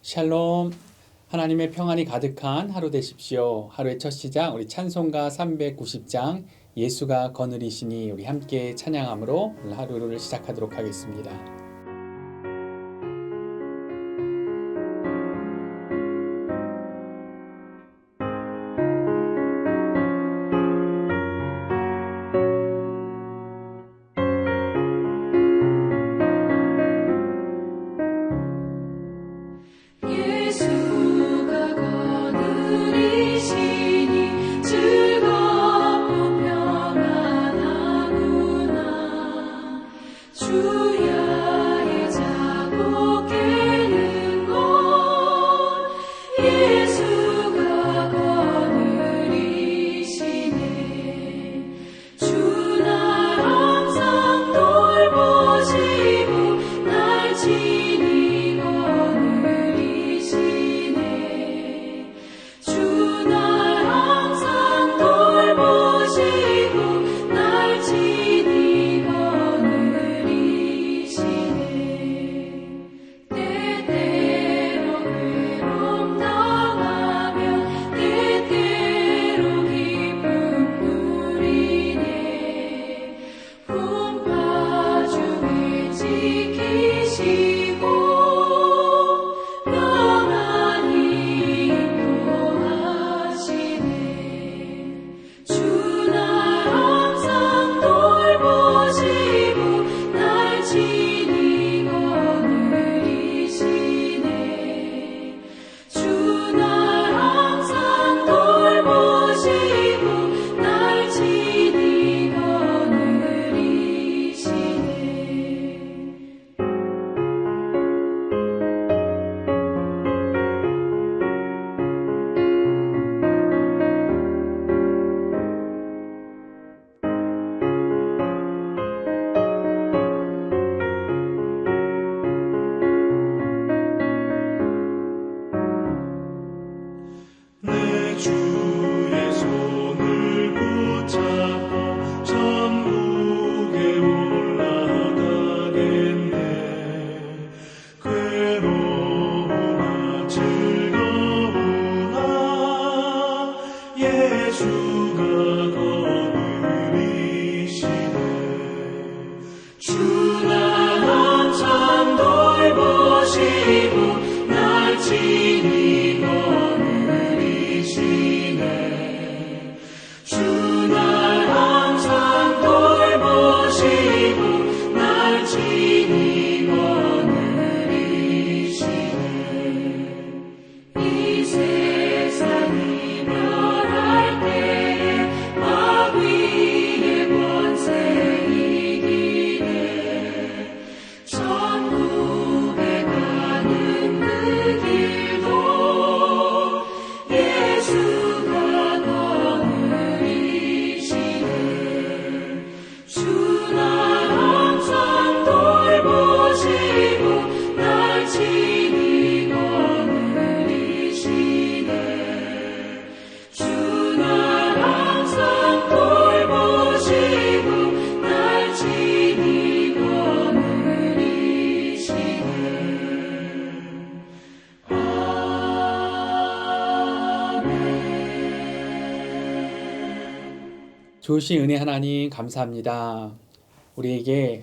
샬롬. 하나님의 평안이 가득한 하루 되십시오. 하루의 첫 시작 우리 찬송가 390장 예수가 거느리시니 우리 함께 찬양함으로 오늘 하루를 시작하도록 하겠습니다. 좋으신 은혜 하나님 감사합니다. 우리에게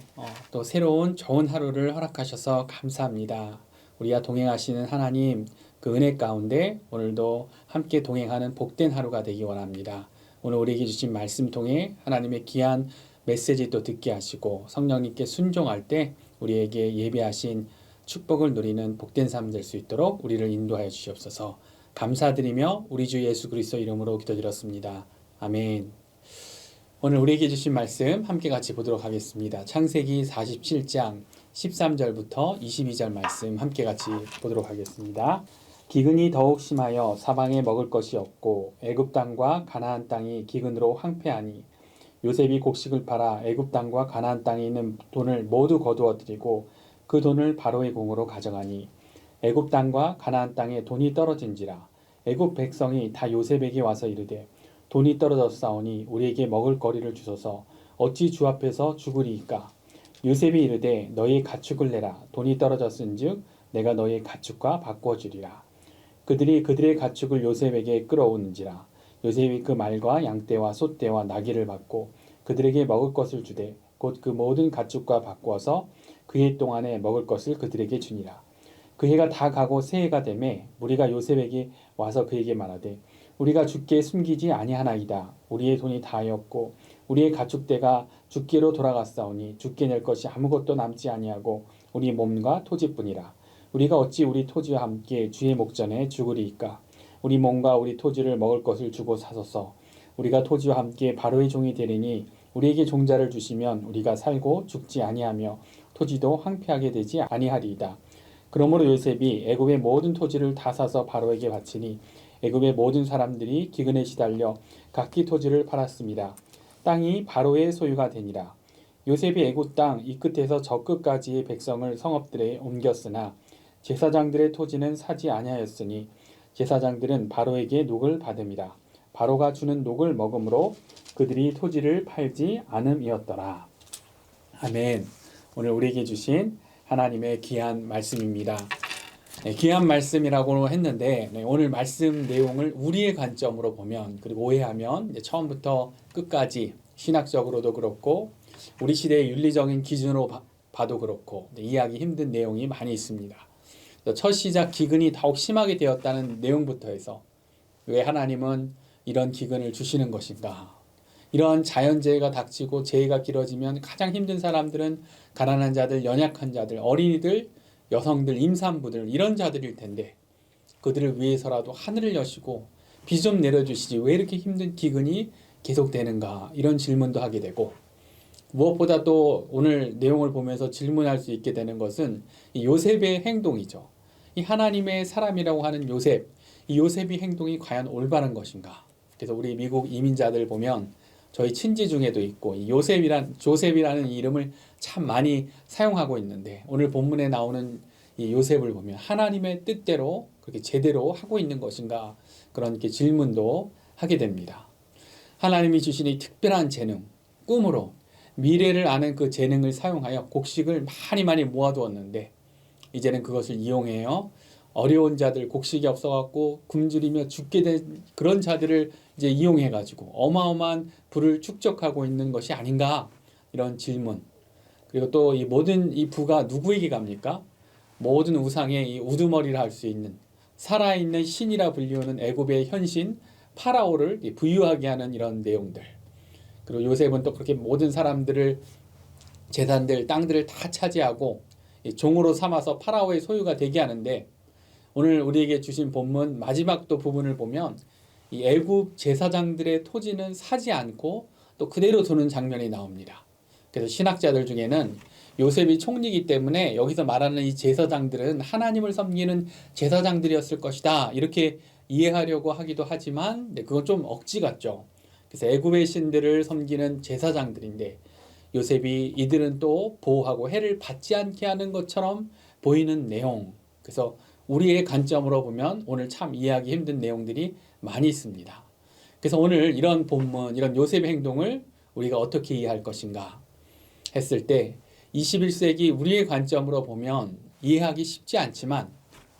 또 새로운 좋은 하루를 허락하셔서 감사합니다. 우리와 동행하시는 하나님 그 은혜 가운데 오늘도 함께 동행하는 복된 하루가 되기 원합니다. 오늘 우리에게 주신 말씀 통해 하나님의 귀한 메시지 또 듣게 하시고 성령님께 순종할 때 우리에게 예비하신 축복을 누리는 복된 삶 될 수 있도록 우리를 인도하여 주시옵소서. 감사드리며 우리 주 예수 그리스도 이름으로 기도드렸습니다. 아멘. 오늘 우리에게 주신 말씀 함께 같이 보도록 하겠습니다. 창세기 47장 13절부터 22절 말씀 함께 같이 보도록 하겠습니다. 기근이 더욱 심하여 사방에 먹을 것이 없고 애굽 땅과 가나안 땅이 기근으로 황폐하니 요셉이 곡식을 팔아 애굽 땅과 가나안 땅에 있는 돈을 모두 거두어 들이고 그 돈을 바로의 공으로 가져가니 애굽 땅과 가나안 땅에 돈이 떨어진지라 애굽 백성이 다 요셉에게 와서 이르되 돈이 떨어졌사오니 우리에게 먹을 거리를 주소서. 어찌 주 앞에서 죽으리이까. 요셉이 이르되 너희 가축을 내라. 돈이 떨어졌은즉 내가 너의 가축과 바꾸어 주리라. 그들이 그들의 가축을 요셉에게 끌어오는지라. 요셉이 그 말과 양떼와 소떼와 나귀를 받고 그들에게 먹을 것을 주되 곧 그 모든 가축과 바꾸어서 그 해 동안에 먹을 것을 그들에게 주니라. 그 해가 다 가고 새해가 되매 무리가 요셉에게 와서 그에게 말하되 우리가 주께 숨기지 아니하나이다. 우리의 돈이 다하였고 우리의 가축대가 주께로 돌아갔사오니 주께 낼 것이 아무것도 남지 아니하고 우리 몸과 토지뿐이라. 우리가 어찌 우리 토지와 함께 주의 목전에 죽으리이까. 우리 몸과 우리 토지를 먹을 것을 주고 사소서. 우리가 토지와 함께 바로의 종이 되리니 우리에게 종자를 주시면 우리가 살고 죽지 아니하며 토지도 황폐하게 되지 아니하리이다. 그러므로 요셉이 애굽의 모든 토지를 다 사서 바로에게 바치니 애굽의 모든 사람들이 기근에 시달려 각기 토지를 팔았습니다. 땅이 바로의 소유가 되니라. 요셉이 애굽 땅 이 끝에서 저 끝까지의 백성을 성읍들에 옮겼으나 제사장들의 토지는 사지 아니하였으니 제사장들은 바로에게 녹을 받음이라. 바로가 주는 녹을 먹음으로 그들이 토지를 팔지 않음이었더라. 아멘. 오늘 우리에게 주신 하나님의 귀한 말씀입니다. 귀한 말씀이라고 했는데 오늘 말씀 내용을 우리의 관점으로 보면 그리고 오해하면 처음부터 끝까지 신학적으로도 그렇고 우리 시대의 윤리적인 기준으로 봐도 그렇고 이해하기 힘든 내용이 많이 있습니다. 첫 시작 기근이 더욱 심하게 되었다는 내용부터 해서 왜 하나님은 이런 기근을 주시는 것인가? 이런 자연재해가 닥치고 재해가 길어지면 가장 힘든 사람들은 가난한 자들, 연약한 자들, 어린이들, 여성들, 임산부들 이런 자들일 텐데 그들을 위해서라도 하늘을 여시고 비 좀 내려주시지 왜 이렇게 힘든 기근이 계속되는가 이런 질문도 하게 되고 무엇보다 또 오늘 내용을 보면서 질문할 수 있게 되는 것은 이 요셉의 행동이죠. 이 하나님의 사람이라고 하는 요셉, 이 요셉의 행동이 과연 올바른 것인가? 그래서 우리 미국 이민자들 보면 저희 친지 중에도 있고 이 조셉이라는 이름을 참 많이 사용하고 있는데 오늘 본문에 나오는 이 요셉을 보면 하나님의 뜻대로 그렇게 제대로 하고 있는 것인가 그런 질문도 하게 됩니다. 하나님이 주신 이 특별한 재능, 꿈으로 미래를 아는 그 재능을 사용하여 곡식을 많이 모아두었는데 이제는 그것을 이용해요. 어려운 자들, 곡식이 없어갖고 굶주리며 죽게 된 그런 자들을 이제 이용해가지고 어마어마한 부를 축적하고 있는 것이 아닌가 이런 질문. 그리고 또 이 모든 이 부가 누구에게 갑니까? 모든 우상의 이 우두머리를 할 수 있는 살아있는 신이라 불리우는 애굽의 현신 파라오를 부유하게 하는 이런 내용들. 그리고 요셉은 또 그렇게 모든 사람들을 재산들, 땅들을 다 차지하고 종으로 삼아서 파라오의 소유가 되게 하는데 오늘 우리에게 주신 본문 마지막 또 부분을 보면 이 애굽 제사장들의 토지는 사지 않고 또 그대로 두는 장면이 나옵니다. 그래서 신학자들 중에는 요셉이 총리이기 때문에 여기서 말하는 이 제사장들은 하나님을 섬기는 제사장들이었을 것이다 이렇게 이해하려고 하기도 하지만 그건 좀 억지 같죠. 그래서 애굽의 신들을 섬기는 제사장들인데 요셉이 이들은 또 보호하고 해를 받지 않게 하는 것처럼 보이는 내용. 그래서 우리의 관점으로 보면 오늘 참 이해하기 힘든 내용들이 많이 있습니다. 그래서 오늘 이런 본문, 이런 요셉의 행동을 우리가 어떻게 이해할 것인가 했을 때 21세기 우리의 관점으로 보면 이해하기 쉽지 않지만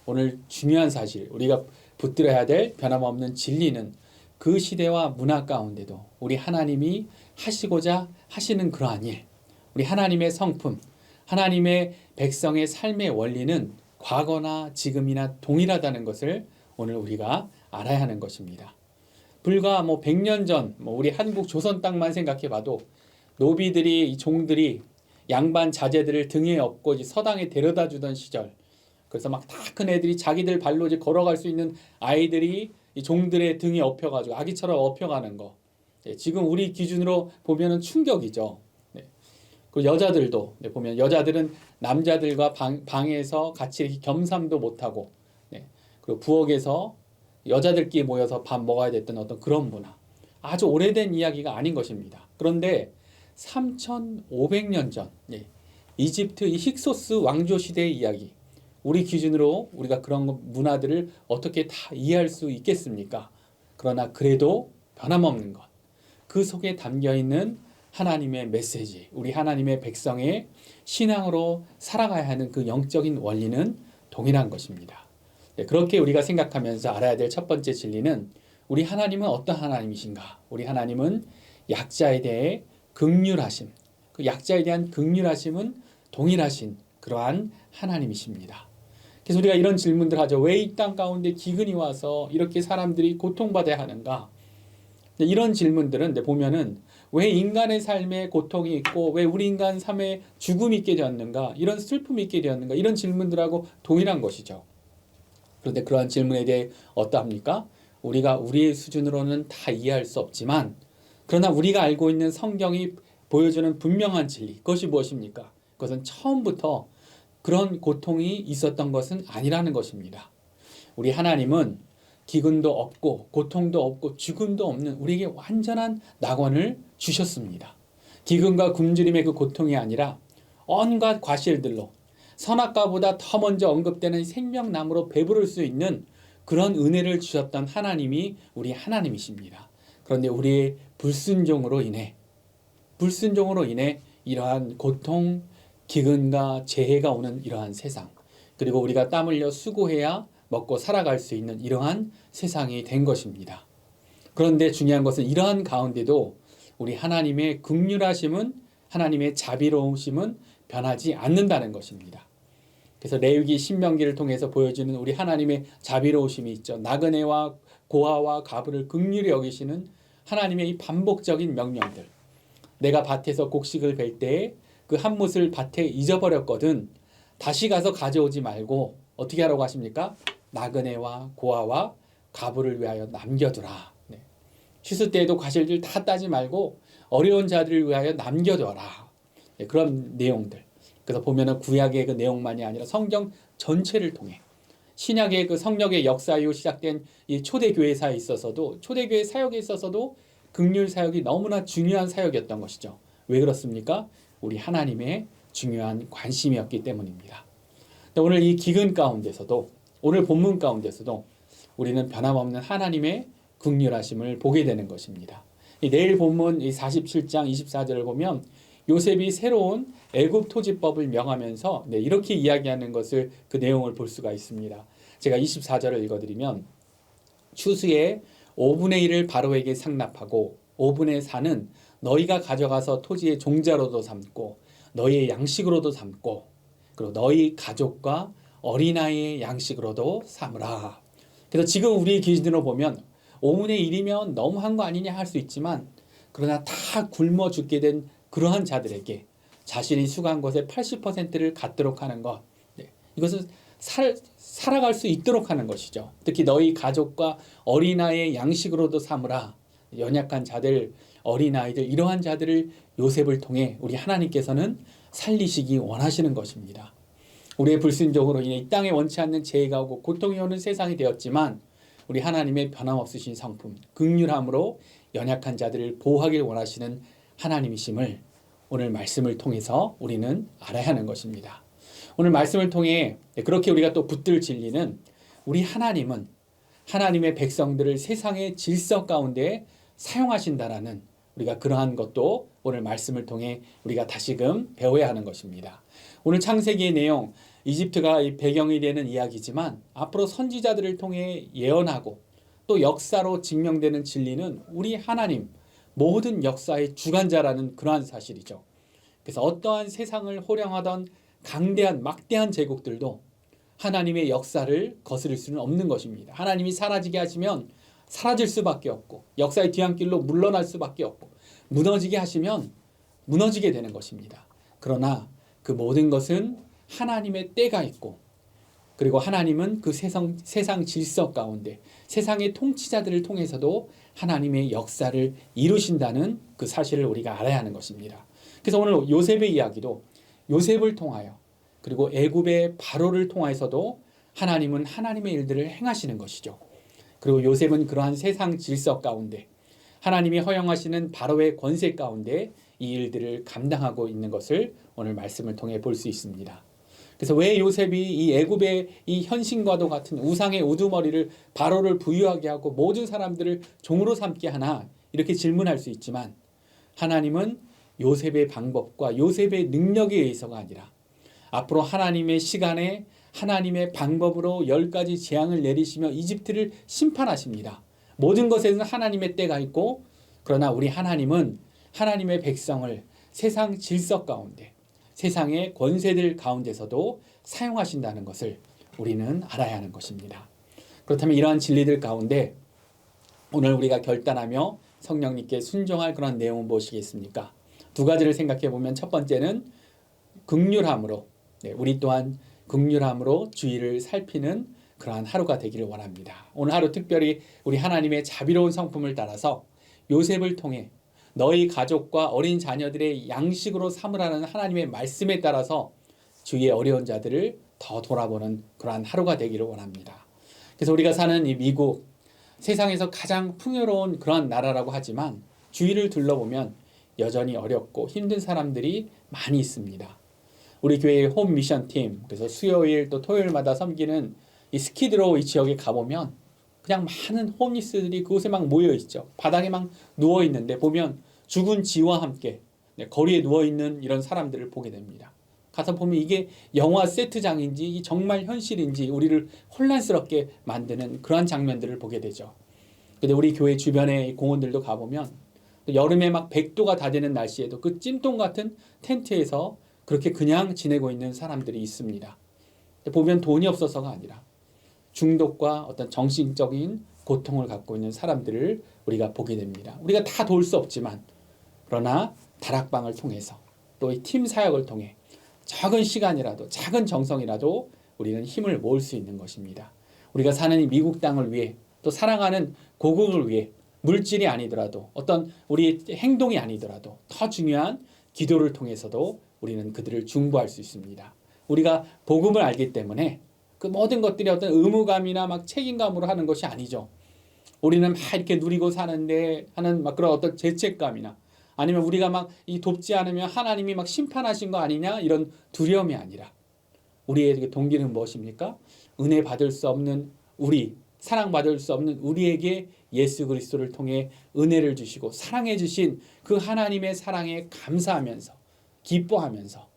오늘 중요한 사실, 우리가 붙들어야 될 변함없는 진리는 그 시대와 문화 가운데도 우리 하나님이 하시고자 하시는 그러한 일, 우리 하나님의 성품, 하나님의 백성의 삶의 원리는 과거나 지금이나 동일하다는 것을 오늘 우리가 알아야 하는 것입니다. 불과 100년 전 우리 한국 조선 땅만 생각해 봐도 노비들이 이 종들이 양반 자제들을 등에 업고 서당에 데려다 주던 시절, 그래서 막 다 큰 애들이 자기들 발로 이제 걸어갈 수 있는 아이들이 이 종들의 등에 업혀가지고 아기처럼 업혀가는 거. 지금 우리 기준으로 보면은 충격이죠. 그 여자들도 보면 여자들은 남자들과 방에서 같이 이렇게 겸상도 못하고, 그리고 부엌에서 여자들끼리 모여서 밥 먹어야 됐던 어떤 그런 문화. 아주 오래된 이야기가 아닌 것입니다. 그런데 3,500년 전 이집트 이 힉소스 왕조 시대의 이야기. 우리 기준으로 우리가 그런 문화들을 어떻게 다 이해할 수 있겠습니까? 그러나 그래도 변함없는 것. 그 속에 담겨있는 하나님의 메시지, 우리 하나님의 백성의 신앙으로 살아가야 하는 그 영적인 원리는 동일한 것입니다. 네, 그렇게 우리가 생각하면서 알아야 될 첫 번째 진리는 우리 하나님은 어떤 하나님이신가? 우리 하나님은 약자에 대해 긍휼하심, 그 약자에 대한 긍휼하심은 동일하신 그러한 하나님이십니다. 그래서 우리가 이런 질문들 하죠. 왜 이 땅 가운데 기근이 와서 이렇게 사람들이 고통받아야 하는가? 이런 질문들은 보면은 왜 인간의 삶에 고통이 있고 왜 우리 인간 삶에 죽음이 있게 되었는가? 이런 슬픔이 있게 되었는가? 이런 질문들하고 동일한 것이죠. 그런데 그러한 질문에 대해 어떠합니까? 우리가 우리의 수준으로는 다 이해할 수 없지만 그러나 우리가 알고 있는 성경이 보여주는 분명한 진리, 그것이 무엇입니까? 그것은 처음부터 그런 고통이 있었던 것은 아니라는 것입니다. 우리 하나님은 기근도 없고 고통도 없고 죽음도 없는 우리에게 완전한 낙원을 주셨습니다. 기근과 굶주림의 그 고통이 아니라 온갖 과실들로 선악과보다 더 먼저 언급되는 생명나무로 배부를 수 있는 그런 은혜를 주셨던 하나님이 우리 하나님이십니다. 그런데 우리의 불순종으로 인해 이러한 고통, 기근과 재해가 오는 이러한 세상, 그리고 우리가 땀 흘려 수고해야 먹고 살아갈 수 있는 이러한 세상이 된 것입니다. 그런데 중요한 것은 이러한 가운데도 우리 하나님의 긍휼하심은, 하나님의 자비로우심은 변하지 않는다는 것입니다. 그래서 레위기 신명기를 통해서 보여주는 우리 하나님의 자비로우심이 있죠. 나그네와 고아와 과부를 긍휼히 여기시는 하나님의 이 반복적인 명령들. 내가 밭에서 곡식을 벨 때에 그 한 못을 밭에 잊어버렸거든 다시 가서 가져오지 말고 어떻게 하라고 하십니까? 나그네와 고아와 과부를 위하여 남겨두라. 네. 추수 때에도 과실들 다 따지 말고 어려운 자들을 위하여 남겨둬라. 네, 그런 내용들. 그래서 보면은 구약의 그 내용만이 아니라 성경 전체를 통해 신약의 그 성령의 역사 이후 시작된 이 초대교회사에 있어서도, 초대교회 사역에 있어서도 긍휼 사역이 너무나 중요한 사역이었던 것이죠. 왜 그렇습니까? 우리 하나님의 중요한 관심이었기 때문입니다. 오늘 이 기근 가운데서도, 오늘 본문 가운데서도 우리는 변함없는 하나님의 긍휼하심을 보게 되는 것입니다. 내일 본문 47장 24절을 보면 요셉이 새로운 애굽 토지법을 명하면서 이렇게 이야기하는 것을, 그 내용을 볼 수가 있습니다. 제가 24절을 읽어드리면, 추수의 5분의 1을 바로에게 상납하고 5분의 4는 너희가 가져가서 토지의 종자로도 삼고 너희의 양식으로도 삼고 그리고 너희 가족과 어린아이의 양식으로도 삼으라. 그래서 지금 우리 기준으로 보면 5분의 1이면 너무한 거 아니냐 할 수 있지만, 그러나 다 굶어 죽게 된 그러한 자들에게 자신이 수고한 것의 80%를 갖도록 하는 것, 이것은 살아갈 수 있도록 하는 것이죠. 특히 너희 가족과 어린아이의 양식으로도 삼으라. 연약한 자들, 어린아이들, 이러한 자들을 요셉을 통해 우리 하나님께서는 살리시기 원하시는 것입니다. 우리의 불순종으로 인해 이 땅에 원치 않는 재해가 오고 고통이 오는 세상이 되었지만 우리 하나님의 변함없으신 성품, 긍휼함으로 연약한 자들을 보호하길 원하시는 하나님이심을 오늘 말씀을 통해서 우리는 알아야 하는 것입니다. 오늘 말씀을 통해 그렇게 우리가 또 붙들 진리는, 우리 하나님은 하나님의 백성들을 세상의 질서 가운데 사용하신다라는, 우리가 그러한 것도 오늘 말씀을 통해 우리가 다시금 배워야 하는 것입니다. 오늘 창세기의 내용, 이집트가 배경이 되는 이야기지만 앞으로 선지자들을 통해 예언하고 또 역사로 증명되는 진리는 우리 하나님, 모든 역사의 주관자라는 그러한 사실이죠. 그래서 어떠한 세상을 호령하던 강대한 막대한 제국들도 하나님의 역사를 거스를 수는 없는 것입니다. 하나님이 사라지게 하시면 사라질 수밖에 없고, 역사의 뒤안길로 물러날 수밖에 없고, 무너지게 하시면 무너지게 되는 것입니다. 그러나 그 모든 것은 하나님의 때가 있고, 그리고 하나님은 그 세상 질서 가운데 세상의 통치자들을 통해서도 하나님의 역사를 이루신다는 그 사실을 우리가 알아야 하는 것입니다. 그래서 오늘 요셉의 이야기도 요셉을 통하여, 그리고 애굽의 바로를 통하여서도 하나님은 하나님의 일들을 행하시는 것이죠. 그리고 요셉은 그러한 세상 질서 가운데 하나님이 허용하시는 바로의 권세 가운데 이 일들을 감당하고 있는 것을 오늘 말씀을 통해 볼 수 있습니다. 그래서 왜 요셉이 이 애굽의 이 현신과도 같은 우상의 우두머리를 바로를 부유하게 하고 모든 사람들을 종으로 삼게 하나, 이렇게 질문할 수 있지만, 하나님은 요셉의 방법과 요셉의 능력에 의해서가 아니라 앞으로 하나님의 시간에 하나님의 방법으로 10가지 재앙을 내리시며 이집트를 심판하십니다. 모든 것에는 하나님의 때가 있고, 그러나 우리 하나님은 하나님의 백성을 세상 질서 가운데, 세상의 권세들 가운데서도 사용하신다는 것을 우리는 알아야 하는 것입니다. 그렇다면 이러한 진리들 가운데 오늘 우리가 결단하며 성령님께 순종할 그런 내용은 무엇이겠습니까? 두 가지를 생각해 보면, 첫 번째는 긍휼함으로, 우리 또한 긍휼함으로 주의를 살피는 그러한 하루가 되기를 원합니다. 오늘 하루 특별히 우리 하나님의 자비로운 성품을 따라서 요셉을 통해 너희 가족과 어린 자녀들의 양식으로 삼으라는 하나님의 말씀에 따라서 주위의 어려운 자들을 더 돌아보는 그러한 하루가 되기를 원합니다. 그래서 우리가 사는 이 미국, 세상에서 가장 풍요로운 그런 나라라고 하지만 주위를 둘러보면 여전히 어렵고 힘든 사람들이 많이 있습니다. 우리 교회의 홈 미션 팀, 그래서 수요일 또 토요일마다 섬기는 이 스키드로우 이 지역에 가보면 그냥 많은 홈리스들이 그곳에 막 모여 있죠. 바닥에 막 누워 있는데 보면 죽은 쥐와 함께 거리에 누워 있는 이런 사람들을 보게 됩니다. 가서 보면 이게 영화 세트장인지 정말 현실인지 우리를 혼란스럽게 만드는 그러한 장면들을 보게 되죠. 근데 우리 교회 주변의 공원들도 가보면 여름에 막 100도가 다 되는 날씨에도 그 찜통 같은 텐트에서 그렇게 그냥 지내고 있는 사람들이 있습니다. 보면 돈이 없어서가 아니라 중독과 어떤 정신적인 고통을 갖고 있는 사람들을 우리가 보게 됩니다. 우리가 다 도울 수 없지만, 그러나 다락방을 통해서 또 이 팀 사역을 통해 작은 시간이라도 작은 정성이라도 우리는 힘을 모을 수 있는 것입니다. 우리가 사는 이 미국 땅을 위해, 또 사랑하는 고국을 위해 물질이 아니더라도 어떤 우리의 행동이 아니더라도 더 중요한 기도를 통해서도 우리는 그들을 중보할 수 있습니다. 우리가 복음을 알기 때문에 그 모든 것들이 어떤 의무감이나 막 책임감으로 하는 것이 아니죠. 우리는 막 이렇게 누리고 사는데 하는 막 그런 어떤 죄책감이나, 아니면 우리가 막 이 돕지 않으면 하나님이 막 심판하신 거 아니냐, 이런 두려움이 아니라 우리의 동기는 무엇입니까? 은혜 받을 수 없는 우리, 사랑받을 수 없는 우리에게 예수 그리스도를 통해 은혜를 주시고 사랑해 주신 그 하나님의 사랑에 감사하면서 기뻐하면서,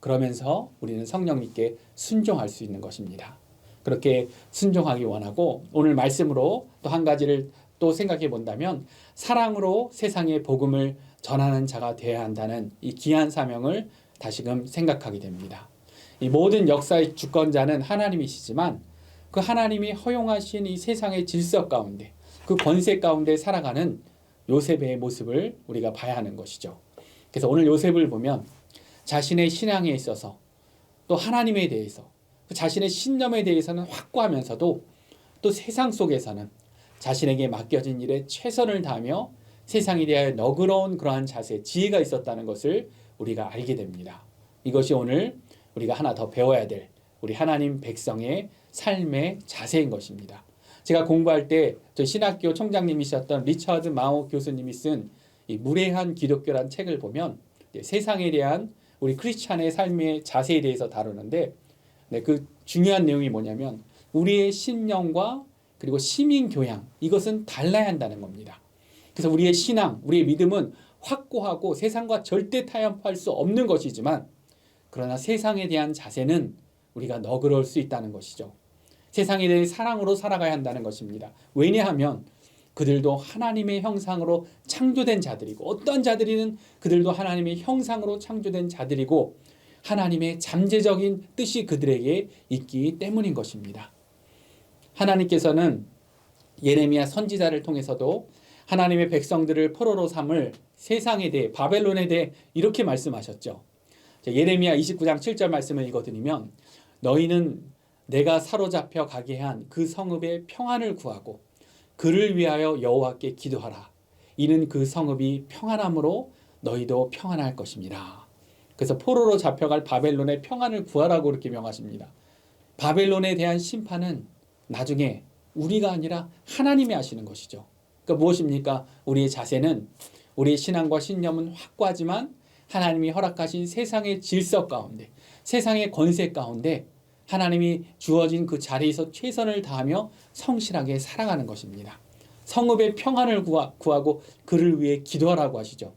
그러면서 우리는 성령님께 순종할 수 있는 것입니다. 그렇게 순종하기 원하고, 오늘 말씀으로 또 한 가지를 또 생각해 본다면, 사랑으로 세상의 복음을 전하는 자가 되어야 한다는 이 귀한 사명을 다시금 생각하게 됩니다. 이 모든 역사의 주권자는 하나님이시지만 그 하나님이 허용하신 이 세상의 질서 가운데, 그 권세 가운데 살아가는 요셉의 모습을 우리가 봐야 하는 것이죠. 그래서 오늘 요셉을 보면 자신의 신앙에 있어서, 또 하나님에 대해서, 자신의 신념에 대해서는 확고하면서도 또 세상 속에서는 자신에게 맡겨진 일에 최선을 다하며 세상에 대하여 너그러운 그러한 자세, 지혜가 있었다는 것을 우리가 알게 됩니다. 이것이 오늘 우리가 하나 더 배워야 될 우리 하나님 백성의 삶의 자세인 것입니다. 제가 공부할 때 저 신학교 총장님이셨던 리처드 마오 교수님이 쓴 이 무례한 기독교란 책을 보면 세상에 대한 우리 크리스찬의 삶의 자세에 대해서 다루는데, 그 중요한 내용이 뭐냐면 우리의 신념과 그리고 시민 교양, 이것은 달라야 한다는 겁니다. 그래서 우리의 신앙, 우리의 믿음은 확고하고 세상과 절대 타협할 수 없는 것이지만, 그러나 세상에 대한 자세는 우리가 너그러울 수 있다는 것이죠. 세상에 대해 사랑으로 살아가야 한다는 것입니다. 왜냐하면 그들도 하나님의 형상으로 창조된 자들이고, 어떤 자들이든 그들도 하나님의 형상으로 창조된 자들이고, 하나님의 잠재적인 뜻이 그들에게 있기 때문인 것입니다. 하나님께서는 예레미야 선지자를 통해서도 하나님의 백성들을 포로로 삼을 세상에 대해, 바벨론에 대해 이렇게 말씀하셨죠. 예레미야 29장 7절 말씀을 읽어드리면, 너희는 내가 사로잡혀 가게 한 그 성읍의 평안을 구하고 그를 위하여 여호와께 기도하라. 이는 그 성읍이 평안함으로 너희도 평안할 것입니다. 그래서 포로로 잡혀갈 바벨론의 평안을 구하라고 이렇게 명하십니다. 바벨론에 대한 심판은 나중에 우리가 아니라 하나님이 하시는 것이죠. 그러니까 무엇입니까? 우리의 자세는, 우리의 신앙과 신념은 확고하지만 하나님이 허락하신 세상의 질서 가운데, 세상의 권세 가운데 하나님이 주어진 그 자리에서 최선을 다하며 성실하게 살아가는 것입니다. 성읍의 평안을 구하고 그를 위해 기도하라고 하시죠.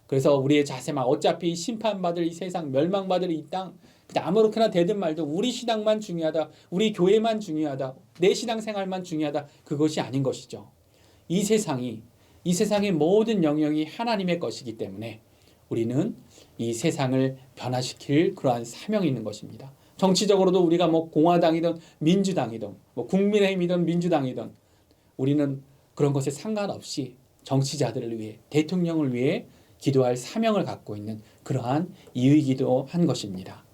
그래서 우리의 자세만, 어차피 심판받을 이 세상, 멸망받을 이 땅, 그냥 아무렇게나 되든 말든 우리 신앙만 중요하다, 우리 교회만 중요하다, 내 신앙생활만 중요하다, 그것이 아닌 것이죠. 이 세상의 모든 영역이 하나님의 것이기 때문에 우리는 이 세상을 변화시킬 그러한 사명이 있는 것입니다. 정치적으로도 우리가 뭐 공화당이든 민주당이든 뭐 국민의힘이든 민주당이든 우리는 그런 것에 상관없이 정치자들을 위해, 대통령을 위해 기도할 사명을 갖고 있는 그러한 이유이기도 한 것입니다.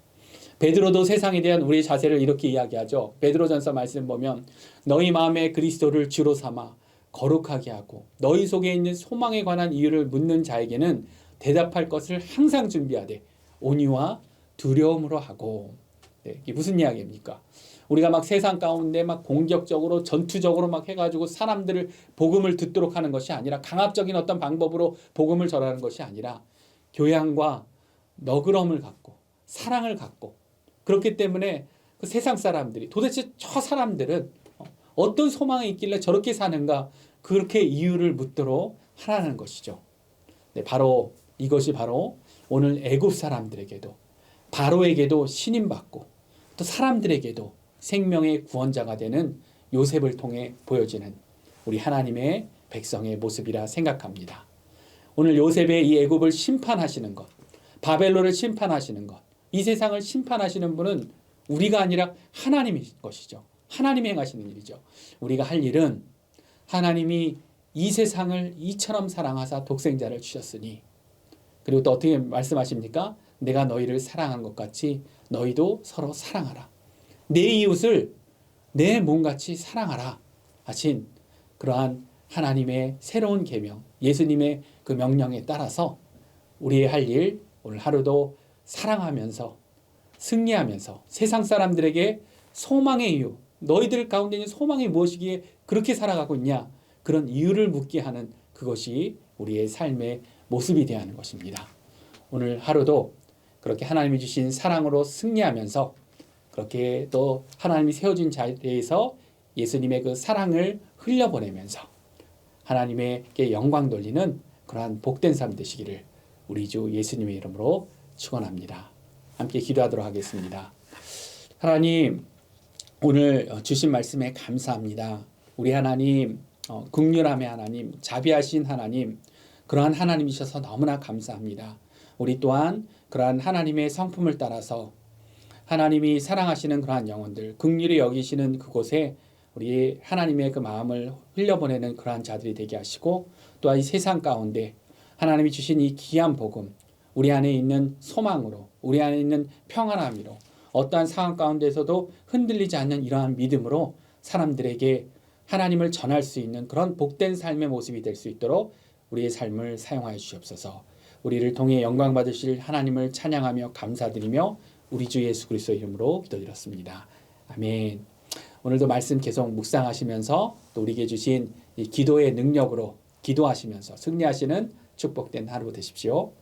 베드로도 세상에 대한 우리의 자세를 이렇게 이야기하죠. 베드로전서 말씀 보면 너희 마음에 그리스도를 주로 삼아 거룩하게 하고 너희 속에 있는 소망에 관한 이유를 묻는 자에게는 대답할 것을 항상 준비하되 온유와 두려움으로 하고. 네, 이게 무슨 이야기입니까? 우리가 막 세상 가운데 막 공격적으로 전투적으로 막 해가지고 사람들을 복음을 듣도록 하는 것이 아니라 강압적인 어떤 방법으로 복음을 전하는 것이 아니라 교양과 너그러움을 갖고 사랑을 갖고, 그렇기 때문에 그 세상 사람들이 도대체 저 사람들은 어떤 소망이 있길래 저렇게 사는가, 그렇게 이유를 묻도록 하라는 것이죠. 네, 바로 이것이 바로 오늘 애굽 사람들에게도 바로에게도 신임받고 또 사람들에게도 생명의 구원자가 되는 요셉을 통해 보여지는 우리 하나님의 백성의 모습이라 생각합니다. 오늘 요셉의 이 애굽을 심판하시는 것, 바벨론을 심판하시는 것, 이 세상을 심판하시는 분은 우리가 아니라 하나님인 것이죠. 하나님이 행하시는 일이죠. 우리가 할 일은 하나님이 이 세상을 이처럼 사랑하사 독생자를 주셨으니, 그리고 또 어떻게 말씀하십니까? 내가 너희를 사랑한 것 같이 너희도 서로 사랑하라. 내 이웃을 내 몸같이 사랑하라 하신 그러한 하나님의 새로운 계명, 예수님의 그 명령에 따라서 우리의 할 일, 오늘 하루도 사랑하면서 승리하면서 세상 사람들에게 소망의 이유, 너희들 가운데 있는 소망이 무엇이기에 그렇게 살아가고 있냐, 그런 이유를 묻게 하는 그것이 우리의 삶의 모습이 되어야 하는 것입니다. 오늘 하루도 그렇게 하나님이 주신 사랑으로 승리하면서 그렇게 또 하나님이 세워진 자리에서 예수님의 그 사랑을 흘려보내면서 하나님에게 영광 돌리는 그러한 복된 삶 되시기를 우리 주 예수님의 이름으로 축원합니다. 함께 기도하도록 하겠습니다. 하나님, 오늘 주신 말씀에 감사합니다. 우리 하나님, 긍휼함의 하나님, 자비하신 하나님, 그러한 하나님이셔서 너무나 감사합니다. 우리 또한 그러한 하나님의 성품을 따라서 하나님이 사랑하시는 그러한 영혼들, 긍휼히 여기시는 그곳에 우리 하나님의 그 마음을 흘려보내는 그러한 자들이 되게 하시고, 또한 이 세상 가운데 하나님이 주신 이 귀한 복음, 우리 안에 있는 소망으로, 우리 안에 있는 평안함으로, 어떠한 상황 가운데서도 흔들리지 않는 이러한 믿음으로 사람들에게 하나님을 전할 수 있는 그런 복된 삶의 모습이 될 수 있도록 우리의 삶을 사용하여 주시옵소서. 우리를 통해 영광 받으실 하나님을 찬양하며 감사드리며 우리 주 예수 그리스도 이름으로 기도드렸습니다. 아멘. 오늘도 말씀 계속 묵상하시면서 또 우리에게 주신 이 기도의 능력으로 기도하시면서 승리하시는 축복된 하루 되십시오.